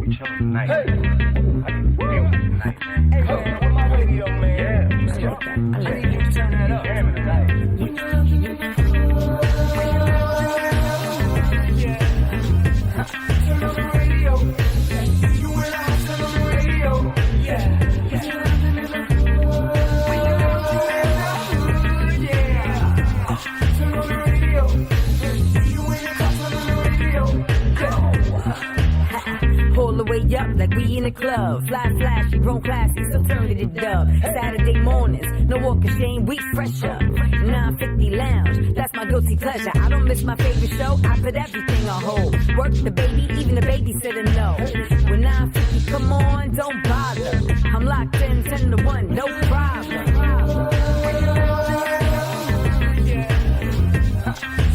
be chilling tonight. I need to feel tonight, man. Hey, man, where my radio, man? Yeah, let's go. I need you to turn that up. Damn it, tonight. Turn on the radio. You and I turn on the radio. Yeah. Pull the way up like we in the club. Fly flashy, grown classy, so turn to the dub. Saturday mornings, no walk of shame, we fresh up. 950 lounge, that's my guilty pleasure. I don't miss my favorite show, I put everything on hold. Work the baby, even the babysitter know. When 950 come on, don't bother. I'm locked in 10 to 1, no problem.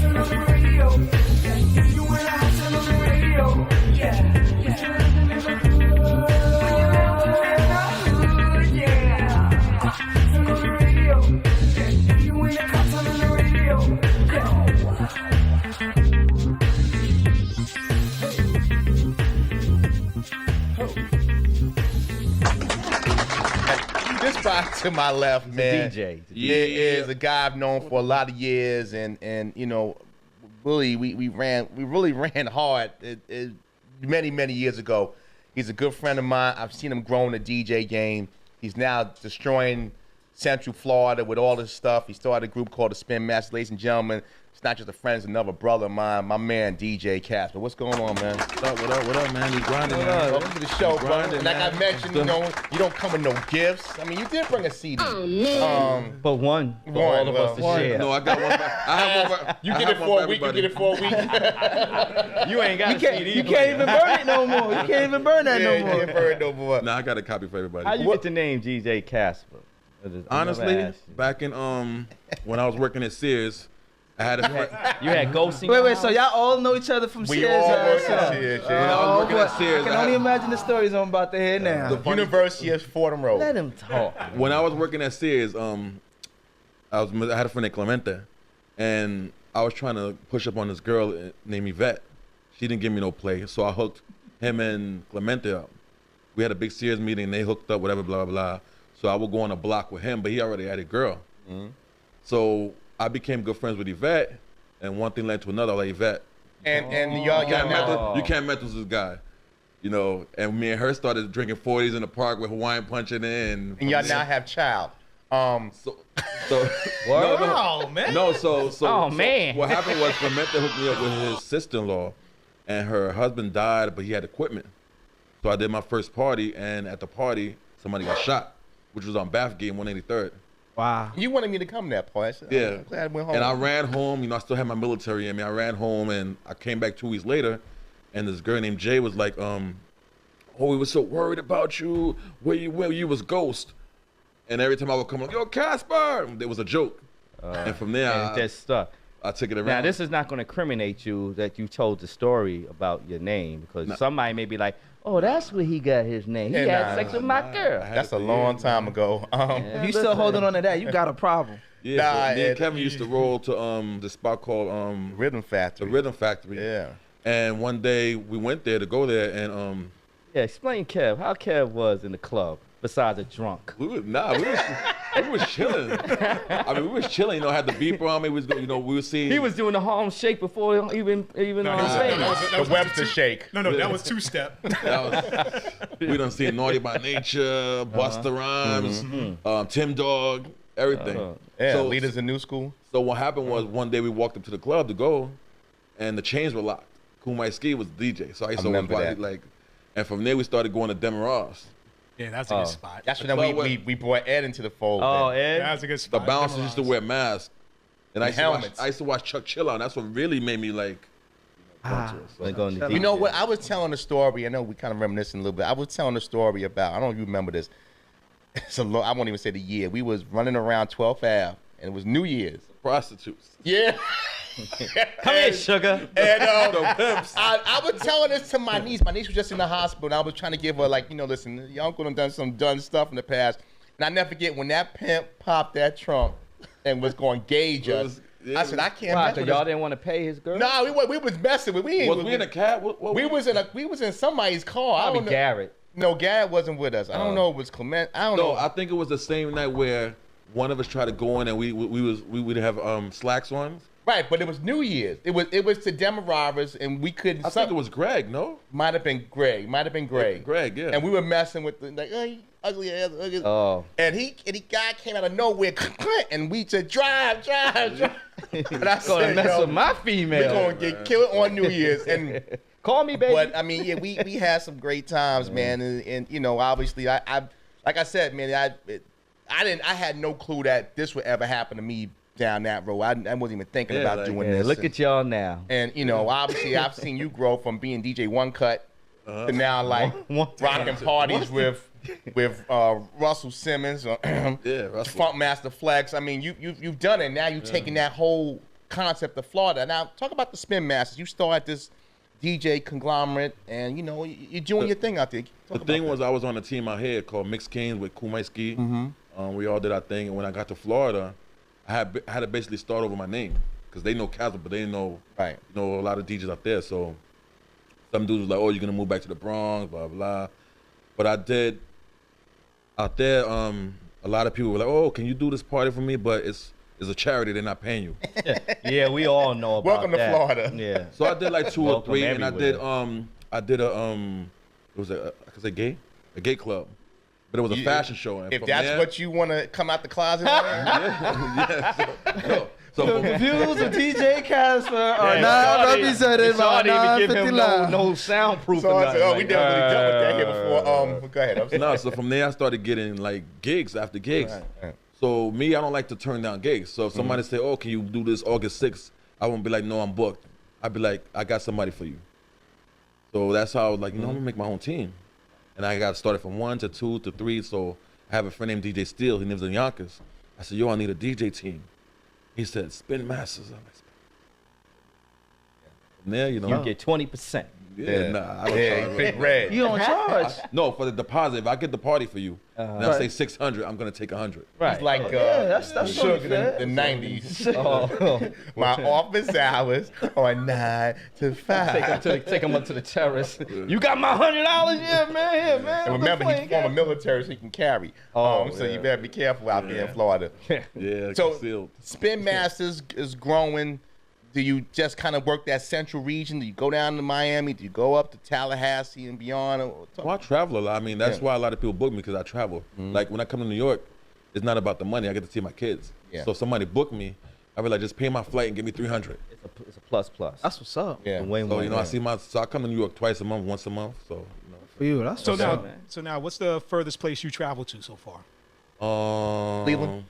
Turn on the radio. You and I turn on the radio. Yeah. This guy to my left, man, DJ. is a guy I've known for a lot of years, and you know, really we really ran hard many years ago. He's a good friend of mine. I've seen him grow in the DJ game. He's now destroying Central Florida with all this stuff. He started a group called the Spin Masters. Ladies and gentlemen, it's not just a friend, it's another brother of mine, my man DJ Casper. What's going on, man? What up, man? You grinding, man? Welcome to the show, bro. Like I mentioned, you know, you don't come with no gifts. I mean, you did bring a CD. Oh, man. But one for all of us to share. No, I got one. I have one for, you get it for a week. You get it for a week. You ain't got a CD. You can't even burn it no more. You can't even burn that no more. You can't burn it no more. No, I got a copy for everybody. How you get the name DJ Casper? Honestly, back in when I was working at Sears, I had a friend. You had ghosting. Wait, so y'all all know each other from Sears? We all work at Sears. When I was working at Sears, I can only imagine the stories I'm about to hear now. The University of Fordham Road. Let him talk. When I was working at Sears, I had a friend named Clemente, and I was trying to push up on this girl named Yvette. She didn't give me no play, so I hooked him and Clemente up. We had a big Sears meeting, they hooked up, whatever, blah, blah, blah. So I would go on a block with him, but he already had a girl. Mm-hmm. So I became good friends with Yvette, and one thing led to another. Like Yvette, and y'all you can't mess with this guy, you know. And me and her started drinking 40s in the park with Hawaiian punching in. And y'all now have child. Man. What happened was Clemente hooked me up with his sister-in-law, and her husband died, but he had equipment. So I did my first party, and at the party, somebody got shot, which was on Bathgate 183rd. Wow. You wanted me to come to that part. Yeah. I'm glad I went home. And I ran home. You know, I still had my military in me. I ran home, and I came back 2 weeks later, and this girl named Jay was like, oh, we were so worried about you. Where you was ghost. And every time I would come like, yo, Casper, there was a joke. And from there, and just stuck. I took it around. Now, this is not going to incriminate you that you told the story about your name, because somebody may be like, oh, that's where he got his name. He had sex with my girl. That's a long time ago. If you still holding on to that, you got a problem. Yeah, me and Kevin used to roll to the spot called Rhythm Factory. The Rhythm Factory. Yeah. And one day we went there to go there, and yeah, explain Kev. How Kev was in the club besides a drunk. We was chilling. I mean, we was chilling. You know, had the beeper on me. We were seeing. He was doing the Harlem Shake before even on stage. The Webster Shake. No, that was two-step. We done seen Naughty by Nature, Busta Rhymes, Tim Dog, everything. So, Leaders in New School. So what happened was one day we walked up to the club to go, and the chains were locked. Kumai Ski was the DJ, so I used to remember that. like, and from there we started going to Demerars. Yeah, that's a good spot. That's when we brought Ed into the fold. Oh, Ed? That's a good spot. The bouncers used to wear masks. And I used to watch Chuck Chill Out, and that's what really made me like. You know what? I was telling a story. I know we kind of reminiscing a little bit. I was telling a story about, I don't know if you remember this. I won't even say the year. We was running around 12th Ave, and it was New Year's. Prostitutes. Yeah. Come here, sugar. And I was telling this to my niece. My niece was just in the hospital, and I was trying to give her, like, you know, listen, your uncle done some dumb stuff in the past. And I never forget when that pimp popped that trunk and was going to gauge us. Yeah, I said, I can't Why? mess Because with y'all this. didn't want to pay his girl? Nah, we was messing with. We Was we in a cab? we was in somebody's car. I Probably don't know. Garrett. No, Garrett wasn't with us. I don't know if it was Clement. I don't No, know. I think it was the same night where one of us tried to go in and we would have slacks on. Right, but it was New Year's. It was to Demerara's, and we couldn't. I think it was Greg. No, Might have been Greg. Greg. Yeah. And we were messing with the like, oh, you ugly ass. Ugly. Oh. And he guy came out of nowhere, and we said, drive. And I Gonna said, mess yo, with my we're female. gonna get killed on New Year's. And Call me, baby. but I mean, yeah, we had some great times, man. And you know, obviously, I like I said, man, I had no clue that this would ever happen to me down that road. I wasn't even thinking about like, doing Yeah, this. look at y'all now. And you know, obviously, I've seen you grow from being DJ One Cut to now like rocking parties with Russell Simmons, Russell. Funk Master Flex. I mean, you've done it. Now you're taking that whole concept of Florida. Now talk about the Spin Masters. You start this DJ conglomerate, and you know you're doing your thing out there. The thing was, I was on a team out here called Mixed Kings with Kumaiski. We all did our thing, and when I got to Florida, I had to basically start over my name because they know Casper, but they didn't know Right. you know a lot of DJs out there. So some dudes was like, "Oh, you're gonna move back to the Bronx, blah blah." But I did out there. A lot of people were like, "Oh, can you do this party for me?" But it's a charity; they're not paying you. Yeah, we all know about Welcome to that. Florida. Yeah. So I did like 2 or Welcome 3, and everywhere. I did a it was a I could say a gay club, but it was a fashion show. And If from that's there- what you want to come out the closet on, so The views of DJ Casper are Yeah, not Shawty- represented by Shawty even give 950 him Live. no soundproof. so or I nothing said, oh, we like definitely dealt with that here that. before. Go ahead. I'm sorry. no, so from there I started getting like gigs after gigs. Right. So me, I don't like to turn down gigs. So if somebody say, "Oh, can you do this August 6th?" I won't be like, "No, I'm booked." I'd be like, "I got somebody for you." So that's how I was like, you know, I'm gonna make my own team, and I got started from 1 to 2 to 3. So I have a friend named DJ Steele. He lives in Yonkers. I said, "Yo, I need a DJ team." He said, "Spin Masters." I'm like, from there, you know, You get 20%. yeah, nah, I don't Yeah, charge. big red. You don't charge. No, for the deposit. If I get the party for you, and I Right. say 600, I'm gonna take 100. Right. It's like Yeah, that's Sugar fair. in the 90s. Oh, My office hours are 9 to 5. take him up to the terrace. You got my $100? Yeah, man. Yeah, man. And remember, he's former military, so he can carry. So you better be careful out there in Florida. Yeah, So concealed. Spin Masters is growing. Do you just kind of work that central region? Do you go down to Miami? Do you go up to Tallahassee and beyond? Well, I travel a lot. I mean, that's why a lot of people book me because I travel. Like when I come to New York, it's not about the money. I get to see my kids. Yeah. So if somebody book me, I be like, just pay my flight and give me 300. It's a plus. That's what's up. Yeah. So you know, I come to New York twice a month, once a month. So you For you, that's So what's now, up. so now, what's the furthest place you traveled to so far? know. Cleveland?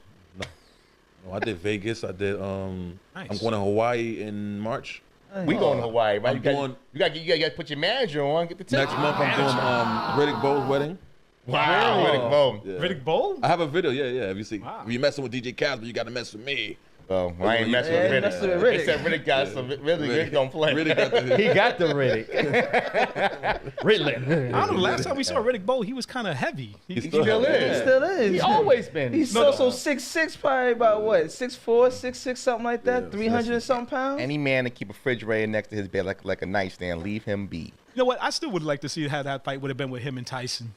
No, I did Vegas. I did. Nice. I'm going to Hawaii in March. We going to Hawaii, right? I'm You got to put your manager on. Get the ticket. Next month I'm doing Riddick Bowe's wedding. Wow. Riddick Bowe. Yeah. Riddick Bowe? I have a video. Yeah. If you see, Wow. if you messing with DJ Casper, you got to mess with me. Oh, I ain't messing with Yeah, Riddick. messing with They Riddick. said Riddick got some. Riddick don't play. Riddick got the. He got the Riddick. Riddick. I don't know. Last time we saw Riddick Bowe, he was kind of heavy. He He still is. Still is. He always been. He's so 6'6", probably about what, 6'4", 6'6", something like that, Yeah, 300 and something pounds. Any man that keep a refrigerator next to his bed like a nightstand, leave him be. You know what? I still would like to see how that fight would have been with him and Tyson.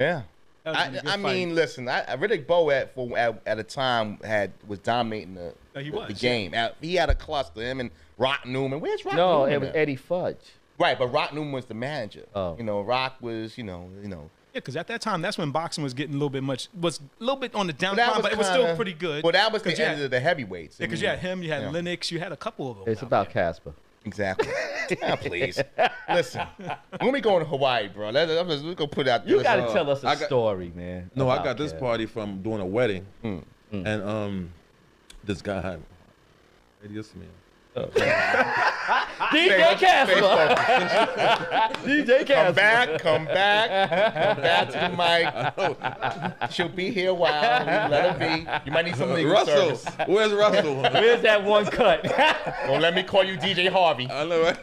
Yeah. That would've been a good I mean, listen. Riddick Bowe at a time was dominating the he was, the game. He had a cluster. Him and Rock Newman. Where's Rock No, Newman? it was at? Eddie Fudge. Right, but Rock Newman was the manager. Oh. You know, Rock was, you know. Yeah, because at that time, that's when boxing was getting a little bit on the But downcline, but it was still pretty good. Well, that was the 'Cause you end had- of the heavyweights. Yeah, because you had him, you had Yeah. Lennox, you had a couple of them. It's out about there. Casper. Exactly. Please. Listen, when we going to Hawaii, bro, let's go put out. You listen, got to tell us a I got- story, man. No, I about got this Casper. party from doing a wedding, and this guy had. Radius man. DJ Casper. DJ Come Casper. come back to the mic. She'll be here a while. Let her be. You might need some legal Russell, service. where's Russell? Where's that one cut? Don't let me call you DJ Harvey. I know, right?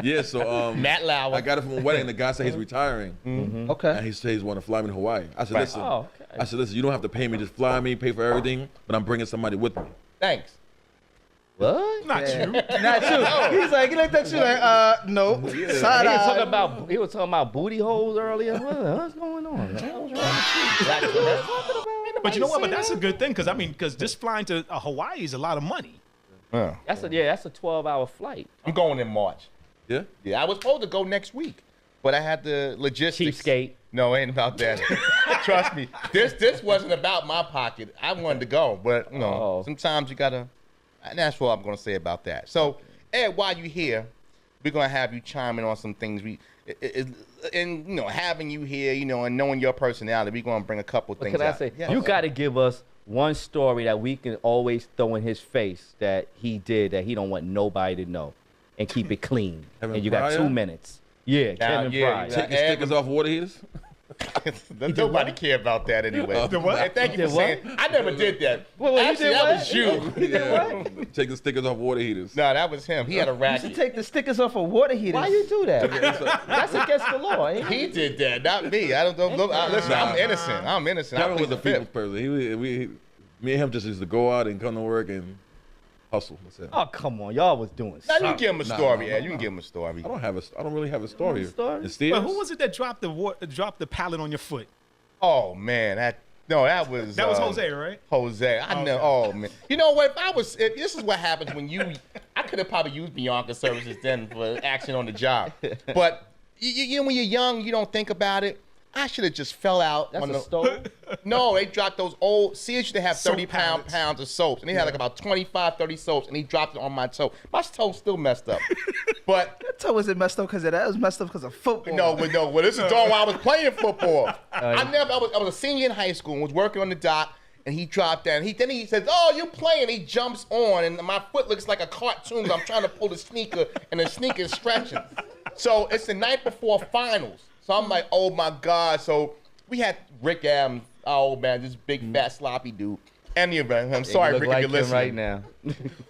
Yeah, so Matt Lauer. I got it from a wedding. The guy said he's retiring, Okay. and he said he's want to fly me to Hawaii. I said, Right. listen, Oh, okay. I said, listen, you don't have to pay me, just fly me, pay for everything, but I'm bringing somebody with me. Thanks. What? Not you. Not you. He's like, he looked at you like, no. He Side was eye. talking about booty holes earlier. What's going on? Man? But you know what? But that's a good thing because just flying to Hawaii is a lot of money. Yeah. That's a 12-hour flight. I'm going in March. Yeah. Yeah, I was supposed to go next week, but I had the logistics. Cheapskate. No, it ain't about that. Trust me. This wasn't about my pocket. I wanted to go, but sometimes you gotta. And that's what I'm gonna say about that. So, Ed, while you here, we're gonna have you chime in on some things. And having you here, and knowing your personality, we're gonna bring a couple things. Can I say you got to give us one story that we can always throw in his face that he did that he don't want nobody to know, and keep it clean. Kevin and you got Pryor? 2 minutes. Yeah, Kevin Pryor. Take the stickers off water heaters. Nobody care about that anyway. The what? And thank you for saying. I never did that. Wait, Actually, you did that what? was you. Yeah. Take the stickers off water heaters. No, that was him. He had a You should racket. take the stickers off of water heaters. Why you do that? That's against the law. Ain't it? He did that, not me. I don't know. Listen, I'm innocent. I'm innocent. Kevin I was a plead the people's fifth. person. Me and him just used to go out and come to work and hustle. That's it. Oh, come on. Y'all was doing Now you something. can give him a story, yeah. You can give him a story. I don't really have a story. story? And Steve? But who was it that dropped the pallet on your foot? Oh man, that was Jose, right? Jose. I know. Oh man. You know what? If this is what happens when I could have probably used Bianca services then for action on the job. But you know when you're young, you don't think about it. I should have just fell out. That's on a the stove? No, they dropped those old. Sears used to have Soap 30 pallets. pounds of soaps, and they had like about 25, 30 soaps, and he dropped it on my toe. My toe's still messed up. But That toe wasn't messed up because of that. It was messed up because of football. no, well, this is during when I was playing football. I was a senior in high school and was working on the dock, and he dropped that. And then he says, "Oh, you playing?" He jumps on, and my foot looks like a cartoon. I'm trying to pull the sneaker, and the sneaker is stretching. So it's the night before finals. So I'm like, "Oh my God!" So we had Rick Adams, our old man, this big fat sloppy dude. Any event, I'm sorry, You look Rick, like if you're him listening. right now.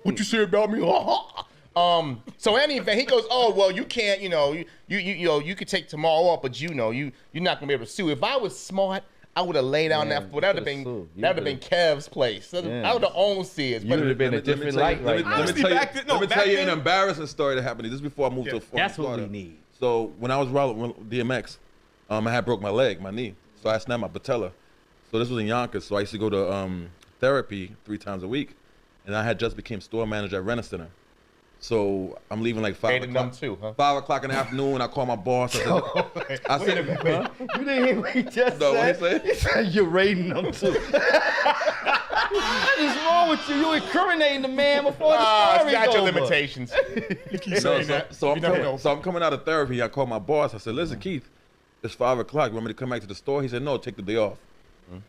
What you say about me? So any event, he goes, "Oh well, you can't, you could take tomorrow off, but you're not gonna be able to sue." If I was smart, I would have laid down Man, that foot. That would have been Kev's place. Yeah. I would have owned Sears. You would have been a Let me different tell you- light right now. Let me Honestly, tell you, back then- no, let me back tell you then- an embarrassing story that happened. This is before I moved to That's what we Florida. need. So when I was riding DMX, I had broke my knee. So I snapped my patella. So this was in Yonkers. So I used to go to therapy 3 times a week. And I had just became store manager at Rent-A-Center. So I'm leaving like 5 Rated o'clock. number 2, huh? 5 o'clock in the afternoon. I call my boss. I said, You didn't hear what he just No, what said? he said? You're rating them too. What is wrong with you? You incriminating the man before the story's statute over. of limitations. You keep No, saying that. so You never know. I'm coming out of therapy. I called my boss. I said, "Listen, Keith, it's 5 o'clock. You want me to come back to the store?" He said, "No, take the day off."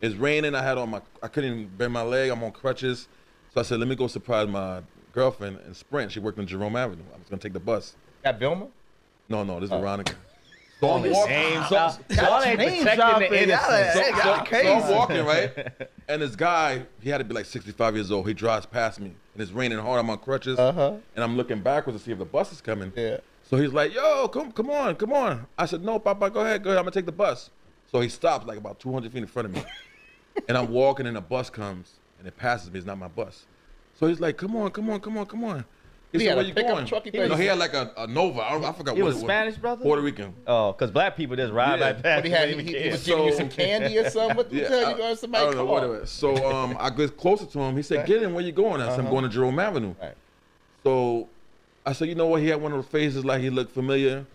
It's raining. I couldn't even bend my leg. I'm on crutches. So I said, "Let me go surprise my girlfriend in Sprint. She worked on Jerome Avenue. I was gonna take the bus." Got Vilma? No, this is Veronica. So I'm Y'all walking. ain't Name protecting dropping. the Y'all innocent. y'all So crazy. I'm walking, right? And this guy, he had to be like 65 years old. He drives past me, and it's raining hard. I'm on crutches, and I'm looking backwards to see if the bus is coming. Yeah. So he's like, "Yo, come on." I said, "No, Papa, go ahead. I'm gonna take the bus." So he stops like about 200 feet in front of me, and I'm walking, and a bus comes, and it passes me. It's not my bus. So he's like, "Come on." He He said, had "Where a you pickup going?" truck, he No, thought he he had like a Nova. I forgot He what was it was. Spanish, brother? Puerto Rican. Oh, because black people just ride Yeah. right past. What he had? you He can't. was giving you So- some candy or something? What the hell you going to somebody I don't know, call? whatever. So I get closer to him. He said, "Get in. Where you going?" I said, "I'm going to Jerome Avenue." Right. So I said, "You know what?" He had one of those faces like he looked familiar.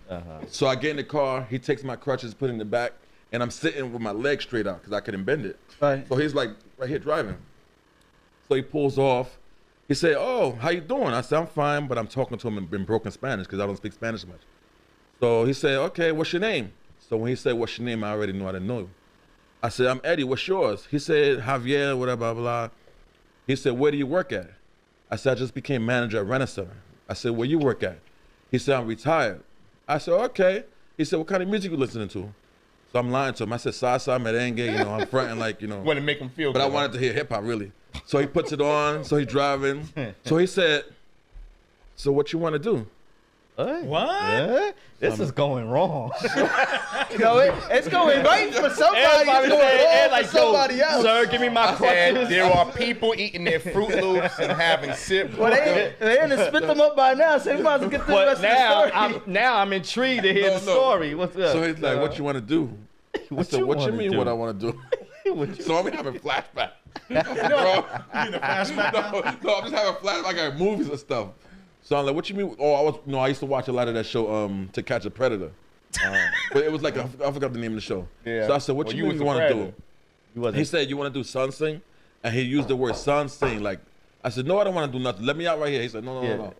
So I get in the car. He takes my crutches, put it in the back, and I'm sitting with my legs straight out because I couldn't bend it. Right. So he's like right here driving. So he pulls off. He said, "Oh, how you doing?" I said, "I'm fine," but I'm talking to him in broken Spanish because I don't speak Spanish much. So he said, "Okay, what's your name?" So when he said, "What's your name?" I already knew I didn't know you. I said, "I'm Eddie. What's yours?" He said, "Javier, whatever, blah, blah." He said, "Where do you work at?" I said, "I just became manager at Rent-A-Center." I said, "Where you work at?" He said, "I'm retired." I said, "Okay." He said, "What kind of music you listening to?" So I'm lying to him. I said, "Salsa, merengue," I'm fronting like, Want to make him feel But good. I wanted to hear hip hop, really. So he puts it on. So he's driving. So he said, "So what you want to do?" What? This is going wrong. No, it's going right for somebody. It's going wrong for somebody else. Sir, give me my And questions. there are people eating their Fruit Loops and having sip. Well, they didn't spit them up by now, so we might as well get the rest But of the story. now I'm intrigued to hear No, the no. story. What's up? So he's like, "What you want to do?" I said, you "What you wanna mean? do?" What I want to do?" So I'm having flashback. Bro, You in the flashback now? no, I'm just having flashback at movies and stuff. So I'm like, "What you mean?" Oh, I used to watch a lot of that show, To Catch a Predator. But it was like I forgot the name of the show. Yeah. So I said, "What Well, you you mean was you the want to Predator. do?" He said, "You want to do Sun Sing?" And he used the word Sun Sing. Like I said, "No, I don't want to do nothing. Let me out right here." He said, "No, no."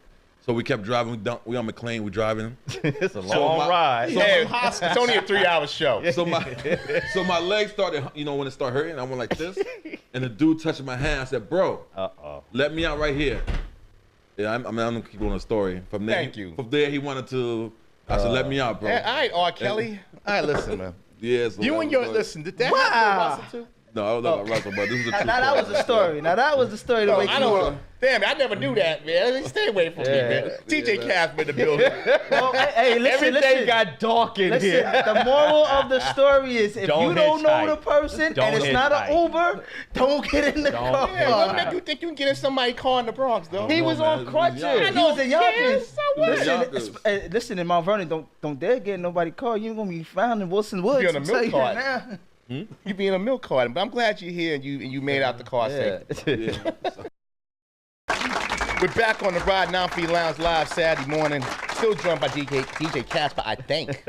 So we kept driving. We on McLean. We driving. It's a long ride. Yeah, it's only a 3-hour show. So my legs started, when it started hurting, I went like this, and the dude touched my hand. I said, "Bro, let me out right here." Yeah, I'm gonna keep going the story. From there, Thank you. From there, he wanted to. I said, "Let me out, bro." All right, R. Kelly. All right, listen, man. Yeah. So You that and was your like- listen. Did that happen to Russell too? No, I don't know about Russell, but this is a true Now that was the story. Now that was the story to No, wake I you don't. up. Damn, I never knew that, man. Stay away from me, man. DJ Casper in the building. Well, hey, listen, Everything got dark in Listen, here. the moral of the story is if Don't you don't know hitchhike. the person Don't and it's not an hitchhike. Uber, don't get in the car. Yeah, what make you think you can get in somebody's car in the Bronx, though? He was on crutches. Yonkers. He was in Yonkers. So what? Listen, listen, in Mount Vernon, don't dare get in nobody's car. You ain't gonna be found in Wilson Woods. Be on a I'm telling milk you cart. now. You be in a milk carton, but I'm glad you're here and you made out the car safe. Yeah. We're back on the Ride 9 Feet Lounge live Saturday morning. Still joined by DJ Casper, I think.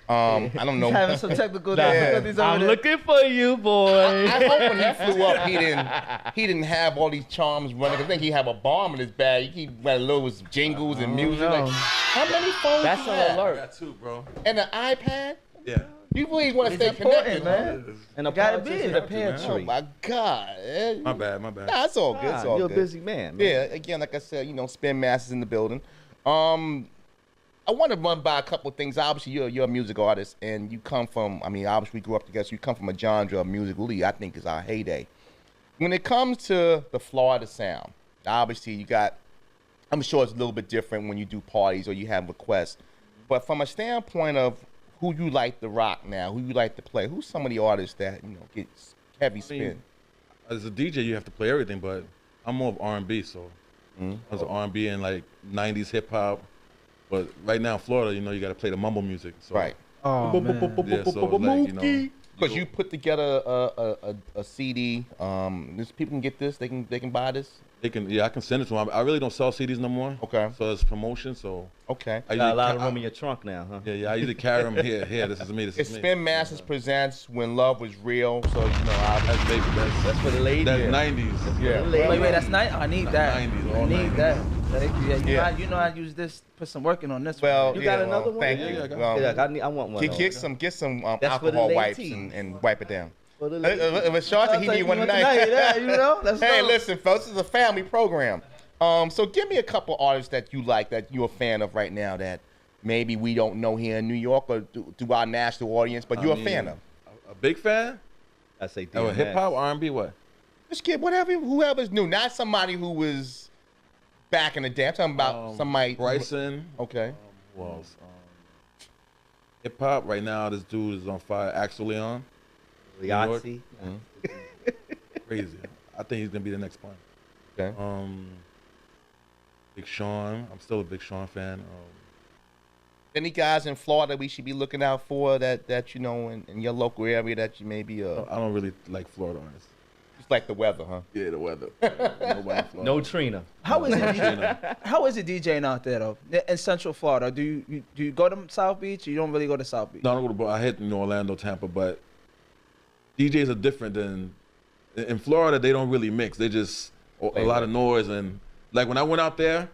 I don't know. He's having some technical Yeah. difficulties over I'm there. looking for you, boy. I hope when he flew up, he didn't have all these charms running. I think he had a bomb in his bag. He had little jingles and music. know. Like, how many phones? That's you an have? alert. That too, bro. And an iPad. Yeah. You really want to It's stay important, connected, man. And a Gotta politics be. in the Oh pantry. my God. My bad. Nah, it's all good. It's all You're a good. busy man. Man. Yeah, again, like I said, Spin Masters in the building. I want to run by a couple of things. Obviously, you're a music artist, and you come from, obviously we grew up together, so you come from a genre of music really, I think, is our heyday. When it comes to the Florida sound, obviously you got, I'm sure it's a little bit different when you do parties or you have requests, but from a standpoint of who you like to rock now, who you like to play, who's some of the artists that, get heavy spin? As a DJ, you have to play everything, but I'm more of R&B, so as an R&B and like 90s hip hop. But right now in Florida, you got to play the mumble music. So, Right. Oh, man. Yeah, so like, Because you put together a CD. This people can get this. They can buy this. I can send it to them. I really don't sell CDs no more. Okay. So it's promotion. So Okay. I Got a lot of ca- room in your trunk now, huh? Yeah, I usually carry them here. This is me. This It's is me. Spin Masters presents When Love Was Real. So That's baby. That's for the ladies. That's 90s. yeah. Wait, that's nice. I need that. 90s, I all need 90s. that. Thank you. Yeah. You know I use this. Put some work in on this. Well, one. You got yeah, another well, one? Thank Yeah, you. yeah, I got Yeah, I want one. Get some That's for the alcohol wipes ladies. and wipe it down. For the If Sean said he need one tonight. Yeah, you know. Let's Hey, go. listen, folks, this is a family program. So give me a couple artists that you like, that you're a fan of right now, that maybe we don't know here in New York or to our national audience, but you're a fan of. A big fan? I say Oh, DMX. hip hop, R&B, what? Just get whoever's new, not somebody who was back in the day. I'm talking about somebody. Bryson. Okay. Who else? Hip hop. Right now, this dude is on fire. Axel Leon. Yahtzee. Crazy. I think he's gonna be the next one. Okay. Big Sean. I'm still a Big Sean fan. Any guys in Florida we should be looking out for that in your local area that you maybe I don't really like Florida artists. just like the weather, huh? Yeah, the weather. Nobody in Florida. No Trina. How is it? How is it DJing out there though? In Central Florida, do you go to South Beach? Or you don't really go to South Beach. No, I don't go to. I hit Orlando, Tampa, but DJs are different than in Florida. They don't really mix. They just a lot of noise and like when I went out there,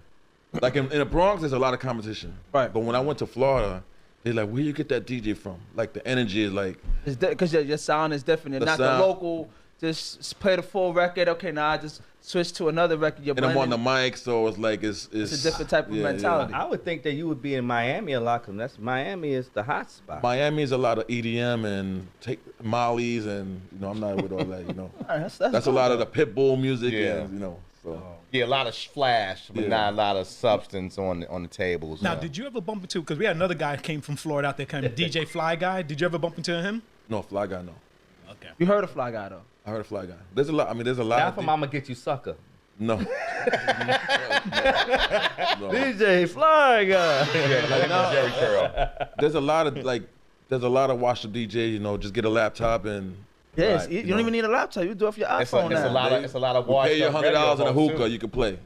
like in the Bronx, there's a lot of competition. Right. But when I went to Florida, they're like, "Where you get that DJ from?" Like the energy is like. It's because your sound is different. And The not sound- the local. Just play the full record. Okay, now I just switch to another record. You're And I'm on the blending. mic, so it's like it's It's a different type of mentality. I would think that you would be in Miami a lot, because Miami is the hot spot. Miami is a lot of EDM and take Molly's, and I'm not with all that. All right, that's That's a cool. lot of the Pitbull music, Yeah. and So Yeah, a lot of flash, but Yeah. not a lot of substance on the tables. Now, did you ever bump into? Because we had another guy who came from Florida out there, kind of DJ Fly Guy. Did you ever bump into him? no, Fly Guy, no. Okay. You heard of Fly Guy though? I heard a Fly Guy. There's a lot. I mean, there's a lot. Not of from I'ma Get You Sucker. No. no. DJ Fly Guy. Jerry Curl. There's a lot of watch the DJ. You know, just get a laptop and Yes, Right, you you don't know. even need a laptop. You do it off your It's iPhone now. a lot of you washed pay your up $100 radio in a hosts, hookah, too. you can play.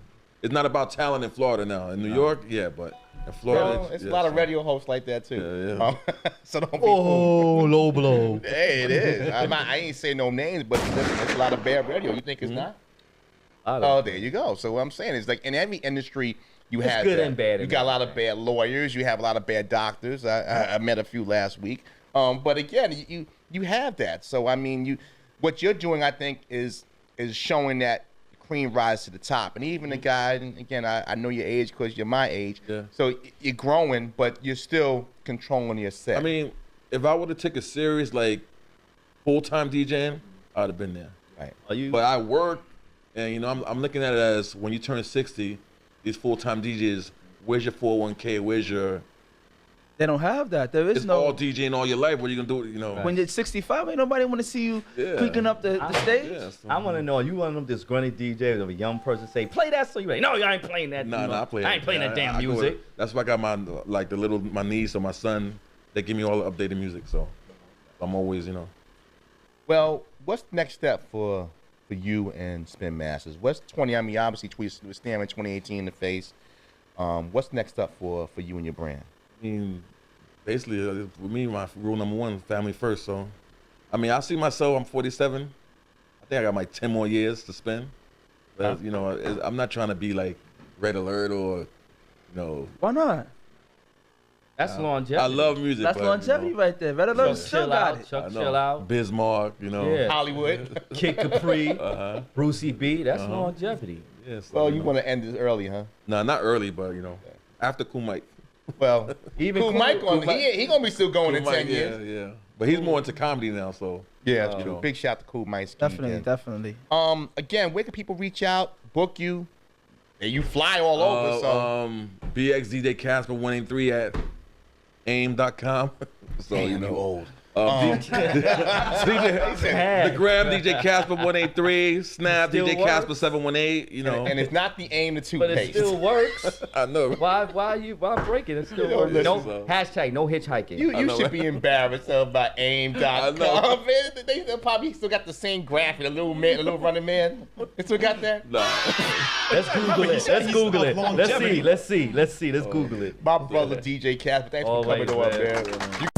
It's not about talent in Florida now. In New York, yeah, but in Florida, Well, it's a yeah, lot of so- radio hosts like that too. Yeah, yeah. So don't be fooled. low blow. Hey, it is. I ain't say no names, but listen, it's a lot of bad radio. You think it's not? Oh, there you go. So what I'm saying is, like in every industry, you It's have good that. and bad You in got a that. lot of bad lawyers. You have a lot of bad doctors. I met a few last week. But again, you have that. So I mean, what you're doing, I think, is showing that cream rise to the top. And even the guy, and again, I know your age because you're my age. Yeah. So you're growing, but you're still controlling your set. I mean, if I would have taken serious like full-time DJing, I'd have been there. right. Are you? But I work, and you know, I'm looking at it as when you turn 60, these full-time DJs, where's your 401k? Where's your? They don't have that. There is It's no. all DJing all your life. What are you gonna do? You know. When you're 65, ain't nobody want to see you Yeah. creaking up the stage. Yeah, so- I want to know, are you one of them disgruntled DJs of a young person say, play that song? You like, no, I ain't playing that. Nah, I play. I ain't playing that damn I go with music. it. That's why I got my niece or my son. They give me all the updated music, so I'm always, you know. Well, what's the next step for you and Spin Masters? What's 20? I mean, obviously, we're staring 2018 in the face. What's next up for you and your brand? I mean, basically, for me, my rule number one, family first. So, I mean, I see myself. I'm 47. I think I got like 10 more years to spend. But you know, I'm not trying to be like Red Alert or, you know. Why not? That's longevity. I love music. That's but, longevity you know, right there. Red Chuck Alert still Chill got Out. it. Chuck I know. Chill Out. Bismarck, you know. Yeah. Hollywood. Kid Capri. Uh-huh. Brucey B. That's longevity. Yeah, so, Well, you know. want to end this early, huh? No, not early, but you know, after Cool Mike. Well, Even Cool Cool- Mike, Cool Mike- he gonna be still going in Cool 10 Mike, years. yeah. But he's more into comedy now, so. Yeah, that's You true. know. Big shout to Cool Mike. Definitely, definitely. Again, where can people reach out, book you? And you fly all over, so BX DJ Casper 183 at aim.com. So damn, you know. old. The Gram DJ Casper 183, Snap Still DJ works? Casper 718. You know. And it's not the aim to But it toothpaste. still works. I know. Why breaking it? Still know, works. listen, No so- hashtag. No hitchhiking. You know, should right? be embarrassed about aim.com. know. Man, they probably still got the same graphic, a little running man. They still got that? Nah. Let's Google it. Let's Google it. Let's see. Let's Google it. My brother DJ Casper, thanks for coming Always, on, man. man.